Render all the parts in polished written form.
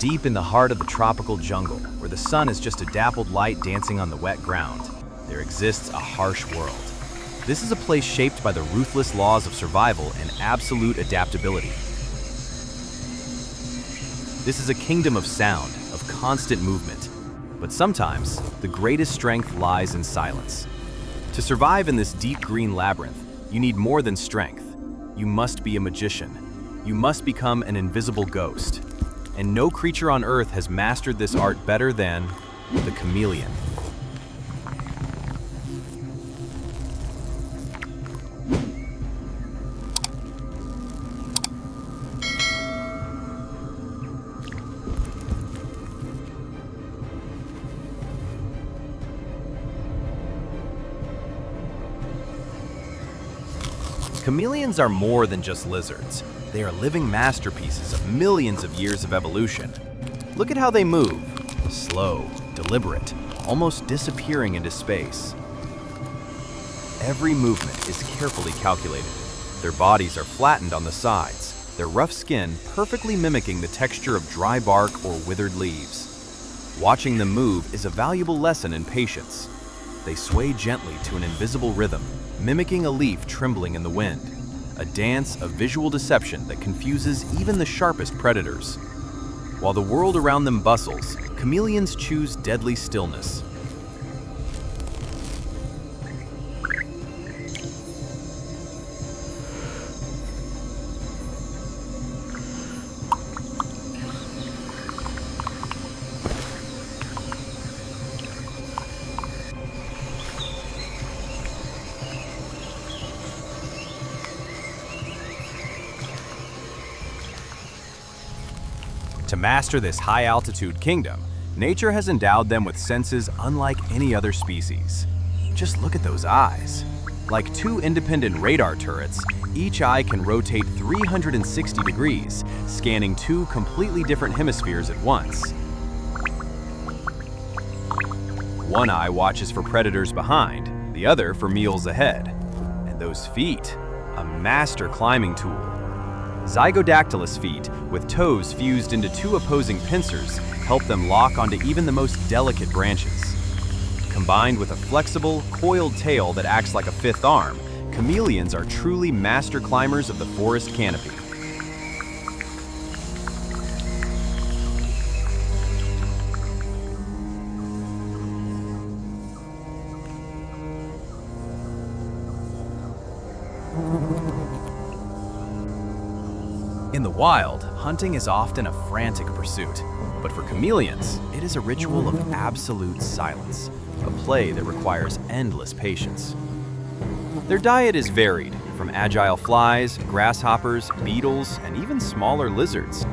Deep in the heart of the tropical jungle, where the sun is just a dappled light dancing on the wet ground, there exists a harsh world. This is a place shaped by the ruthless laws of survival and absolute adaptability. This is a kingdom of sound, of constant movement. But sometimes, the greatest strength lies in silence. To survive in this deep green labyrinth, you need more than strength. You must be a magician. You must become an invisible ghost. And no creature on Earth has mastered this art better than the chameleon. Chameleons are more than just lizards. They are living masterpieces of millions of years of evolution. Look at how they move. Slow, deliberate, almost disappearing into space. Every movement is carefully calculated. Their bodies are flattened on the sides, their rough skin perfectly mimicking the texture of dry bark or withered leaves. Watching them move is a valuable lesson in patience. They sway gently to an invisible rhythm, mimicking a leaf trembling in the wind. A dance of visual deception that confuses even the sharpest predators. While the world around them bustles, chameleons choose deadly stillness. To master this high-altitude kingdom, nature has endowed them with senses unlike any other species. Just look at those eyes. Like two independent radar turrets, each eye can rotate 360 degrees, scanning two completely different hemispheres at once. One eye watches for predators behind, the other for meals ahead. And those feet, a master climbing tool. Zygodactylus feet, with toes fused into two opposing pincers, help them lock onto even the most delicate branches. Combined with a flexible, coiled tail that acts like a fifth arm, chameleons are truly master climbers of the forest canopy. In the wild, hunting is often a frantic pursuit, but for chameleons, it is a ritual of absolute silence, a play that requires endless patience. Their diet is varied, from agile flies, grasshoppers, beetles, and even smaller lizards.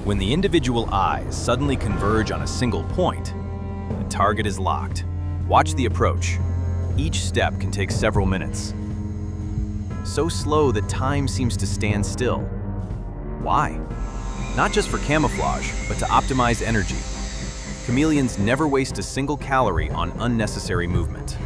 When the individual eyes suddenly converge on a single point, the target is locked. Watch the approach. Each step can take several minutes. So slow that time seems to stand still. Why? Not just for camouflage, but to optimize energy. Chameleons never waste a single calorie on unnecessary movement.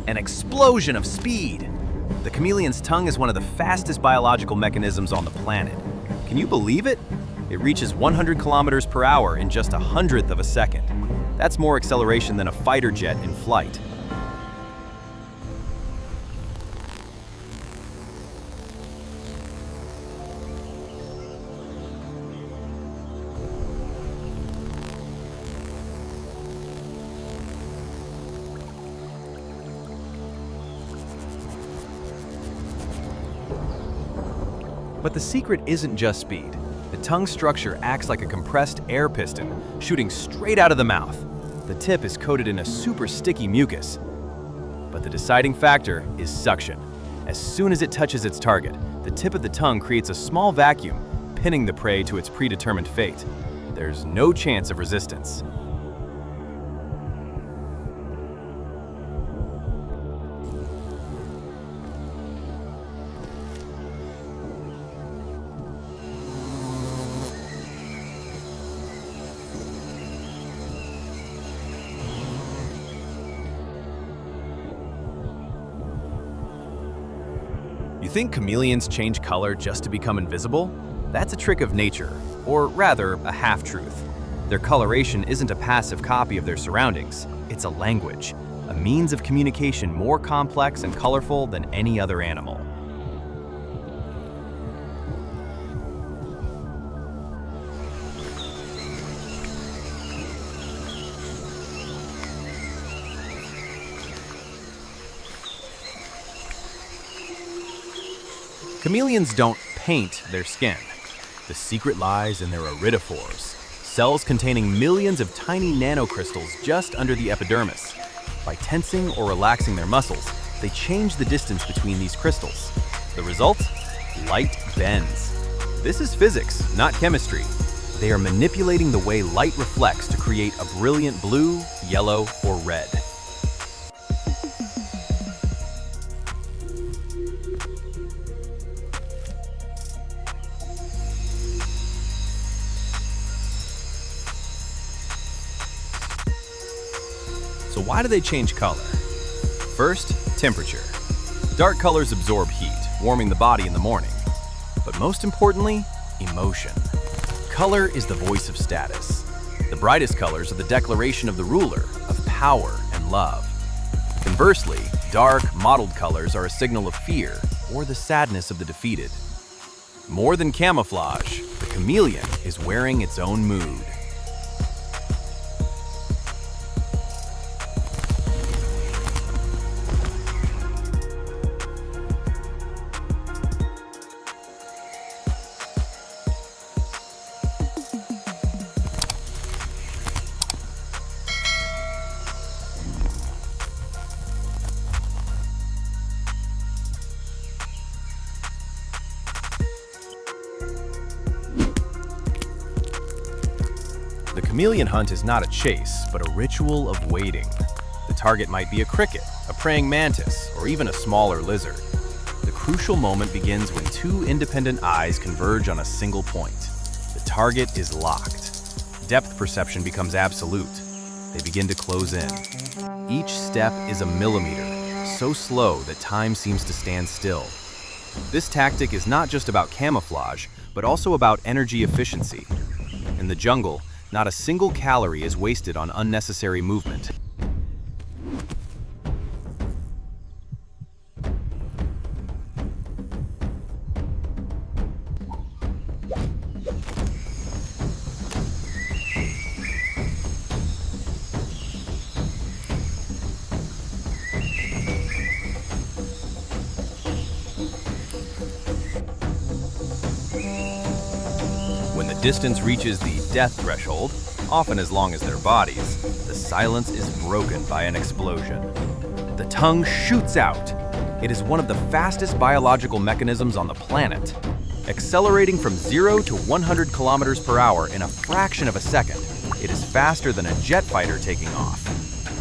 An explosion of speed! The chameleon's tongue is one of the fastest biological mechanisms on the planet. Can you believe it? It reaches 100 kilometers per hour in just 1/100th of a second. That's more acceleration than a fighter jet in flight. But the secret isn't just speed. The tongue structure acts like a compressed air piston, shooting straight out of the mouth. The tip is coated in a super sticky mucus. But the deciding factor is suction. As soon as it touches its target, the tip of the tongue creates a small vacuum, pinning the prey to its predetermined fate. There's no chance of resistance. You think chameleons change color just to become invisible? That's a trick of nature, or rather, a half-truth. Their coloration isn't a passive copy of their surroundings, it's a language, a means of communication more complex and colorful than any other animal. Chameleons don't paint their skin. The secret lies in their iridophores, cells containing millions of tiny nanocrystals just under the epidermis. By tensing or relaxing their muscles, they change the distance between these crystals. The result? Light bends. This is physics, not chemistry. They are manipulating the way light reflects to create a brilliant blue, yellow, or red. So why do they change color? First, temperature. Dark colors absorb heat, warming the body in the morning. But most importantly, emotion. Color is the voice of status. The brightest colors are the declaration of the ruler, of power and love. Conversely, dark, mottled colors are a signal of fear or the sadness of the defeated. More than camouflage, the chameleon is wearing its own mood. The chameleon hunt is not a chase, but a ritual of waiting. The target might be a cricket, a praying mantis, or even a smaller lizard. The crucial moment begins when two independent eyes converge on a single point. The target is locked. Depth perception becomes absolute. They begin to close in. Each step is a millimeter, so slow that time seems to stand still. This tactic is not just about camouflage, but also about energy efficiency. In the jungle, not a single calorie is wasted on unnecessary movement. When the distance reaches the death threshold, often as long as their bodies, the silence is broken by an explosion. The tongue shoots out. It is one of the fastest biological mechanisms on the planet, accelerating from 0 to 100 kilometers per hour in a fraction of a second. It is faster than a jet fighter taking off.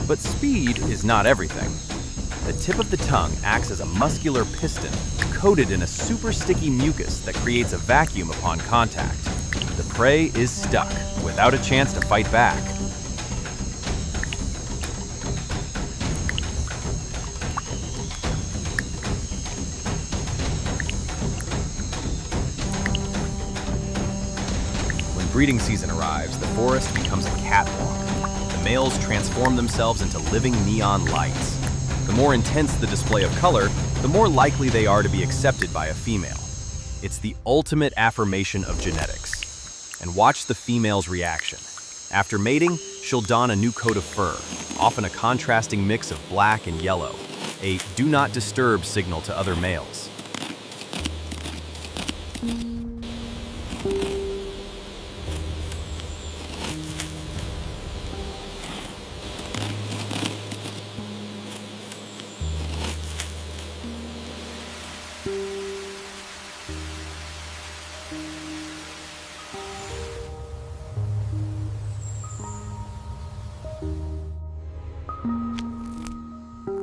But speed is not everything. The tip of the tongue acts as a muscular piston coated in a super sticky mucus that creates a vacuum upon contact. The prey is stuck, without a chance to fight back. When breeding season arrives, the forest becomes a catwalk. The males transform themselves into living neon lights. The more intense the display of color, the more likely they are to be accepted by a female. It's the ultimate affirmation of genetics. And watch the female's reaction. After mating, she'll don a new coat of fur, often a contrasting mix of black and yellow, a do not disturb signal to other males.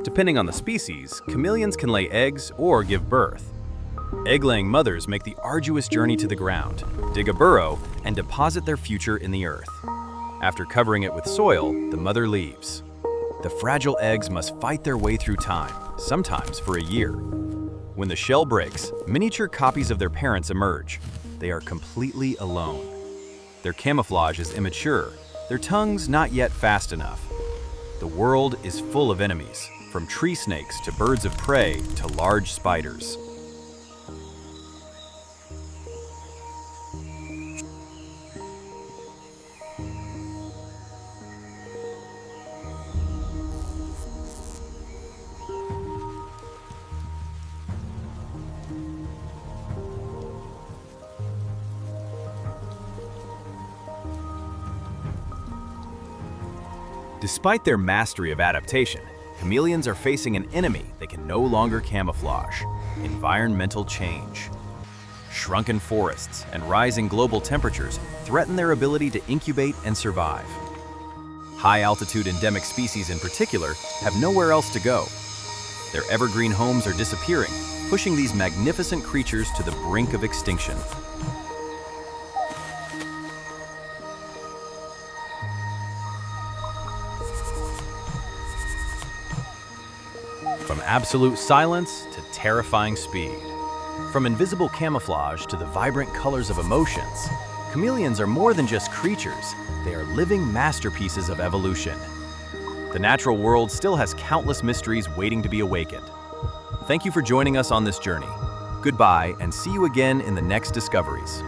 Depending on the species, chameleons can lay eggs or give birth. Egg-laying mothers make the arduous journey to the ground, dig a burrow, and deposit their future in the earth. After covering it with soil, the mother leaves. The fragile eggs must fight their way through time, sometimes for a year. When the shell breaks, miniature copies of their parents emerge. They are completely alone. Their camouflage is immature, their tongues not yet fast enough. The world is full of enemies, from tree snakes to birds of prey to large spiders. Despite their mastery of adaptation, chameleons are facing an enemy they can no longer camouflage: environmental change. Shrunken forests and rising global temperatures threaten their ability to incubate and survive. High-altitude endemic species in particular have nowhere else to go. Their evergreen homes are disappearing, pushing these magnificent creatures to the brink of extinction. From absolute silence to terrifying speed. From invisible camouflage to the vibrant colors of emotions, chameleons are more than just creatures. They are living masterpieces of evolution. The natural world still has countless mysteries waiting to be awakened. Thank you for joining us on this journey. Goodbye, and see you again in the next discoveries.